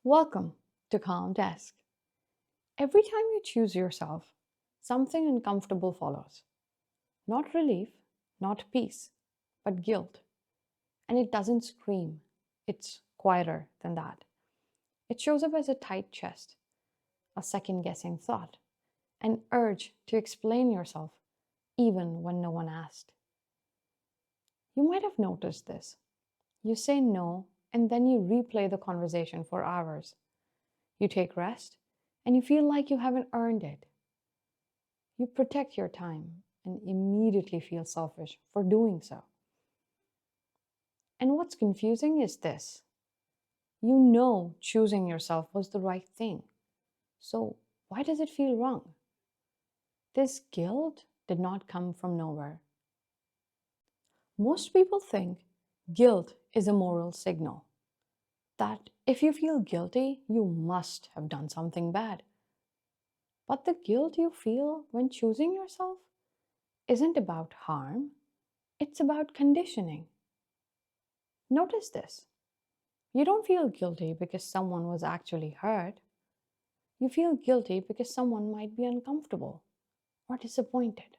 Welcome to Calm Desk. Every time you choose yourself, something uncomfortable follows. Not relief, not peace, but guilt. And it doesn't scream, it's quieter than that. It shows up as a tight chest, a second guessing thought, an urge to explain yourself even when no one asked. You might have noticed this. You say no, and then you replay the conversation for hours. You take rest, and you feel like you haven't earned it. You protect your time and immediately feel selfish for doing so. And what's confusing is this: you know choosing yourself was the right thing. So why does it feel wrong? This guilt did not come from nowhere. Most people think guilt is a moral signal, that if you feel guilty, you must have done something bad. But the guilt you feel when choosing yourself isn't about harm, it's about conditioning. Notice this. You don't feel guilty because someone was actually hurt. You feel guilty because someone might be uncomfortable, or disappointed,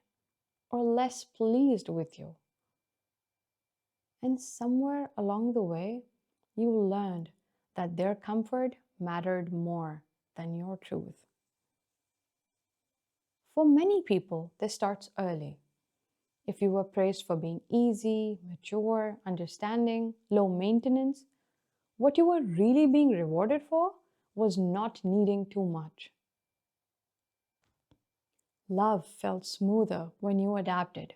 or less pleased with you. And somewhere along the way, you learned that their comfort mattered more than your truth. For many people, this starts early. If you were praised for being easy, mature, understanding, low maintenance, what you were really being rewarded for was not needing too much. Love felt smoother when you adapted.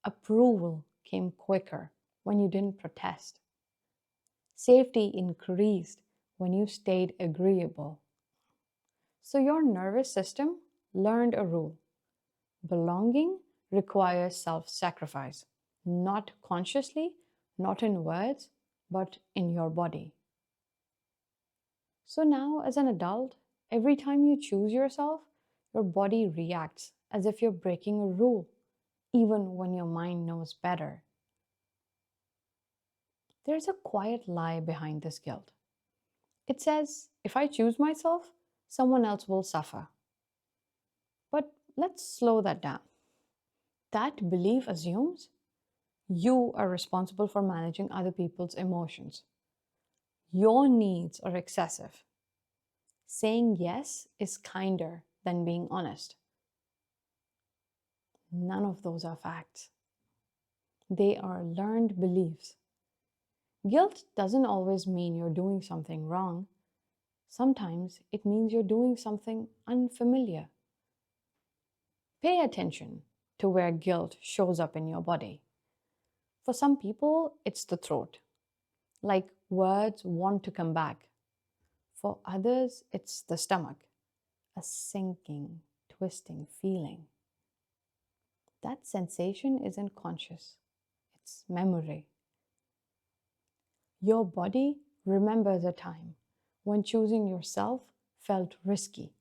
Approval came quicker when you didn't protest. Safety increased when you stayed agreeable. So your nervous system learned a rule: belonging requires self sacrifice, not consciously, not in words, but in your body. So now, as an adult, every time you choose yourself, your body reacts as if you're breaking a rule, even when your mind knows better. There's a quiet lie behind this guilt. It says, if I choose myself, someone else will suffer. But let's slow that down. That belief assumes you are responsible for managing other people's emotions. Your needs are excessive. Saying yes is kinder than being honest. None of those are facts. They are learned beliefs. Guilt doesn't always mean you're doing something wrong. Sometimes it means you're doing something unfamiliar. Pay attention to where guilt shows up in your body. For some people, it's the throat, like words want to come back. For others, it's the stomach, a sinking, twisting feeling. That sensation isn't conscious, it's memory. Your body remembers a time when choosing yourself felt risky,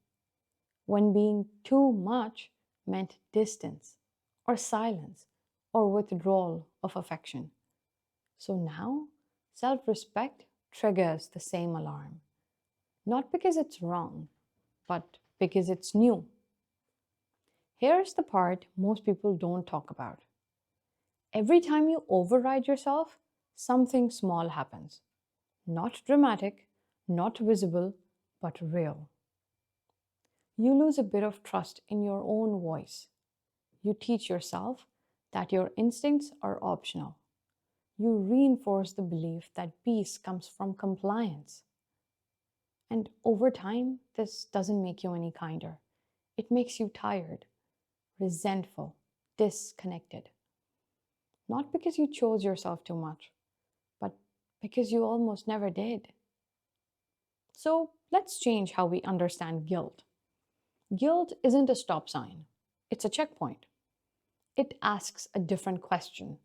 when being too much meant distance, or silence, or withdrawal of affection. So now, self respect triggers the same alarm, not because it's wrong, but because it's new. Here's the part most people don't talk about. Every time you override yourself, something small happens. Not dramatic, not visible, but real. You lose a bit of trust in your own voice. You teach yourself that your instincts are optional. You reinforce the belief that peace comes from compliance. And over time, this doesn't make you any kinder. It makes you tired, resentful, disconnected. Not because you chose yourself too much, but because you almost never did. So let's change how we understand guilt. Guilt isn't a stop sign, it's a checkpoint. It asks a different question: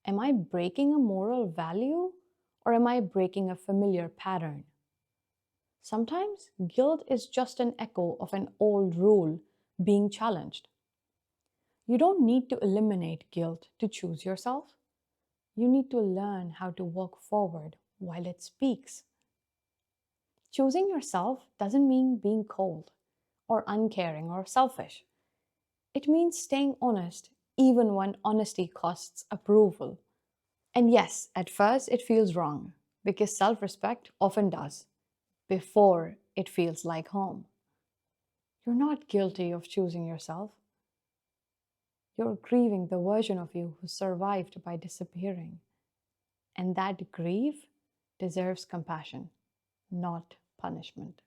am I breaking a moral value, or am I breaking a familiar pattern? Sometimes guilt is just an echo of an old rule being challenged. You don't need to eliminate guilt to choose yourself. You need to learn how to walk forward while it speaks. Choosing yourself doesn't mean being cold or uncaring or selfish. It means staying honest even when honesty costs approval. And yes, at first it feels wrong because self respect often does before it feels like home. You're not guilty of choosing yourself. You're grieving the version of you who survived by disappearing. And that grief deserves compassion, not punishment.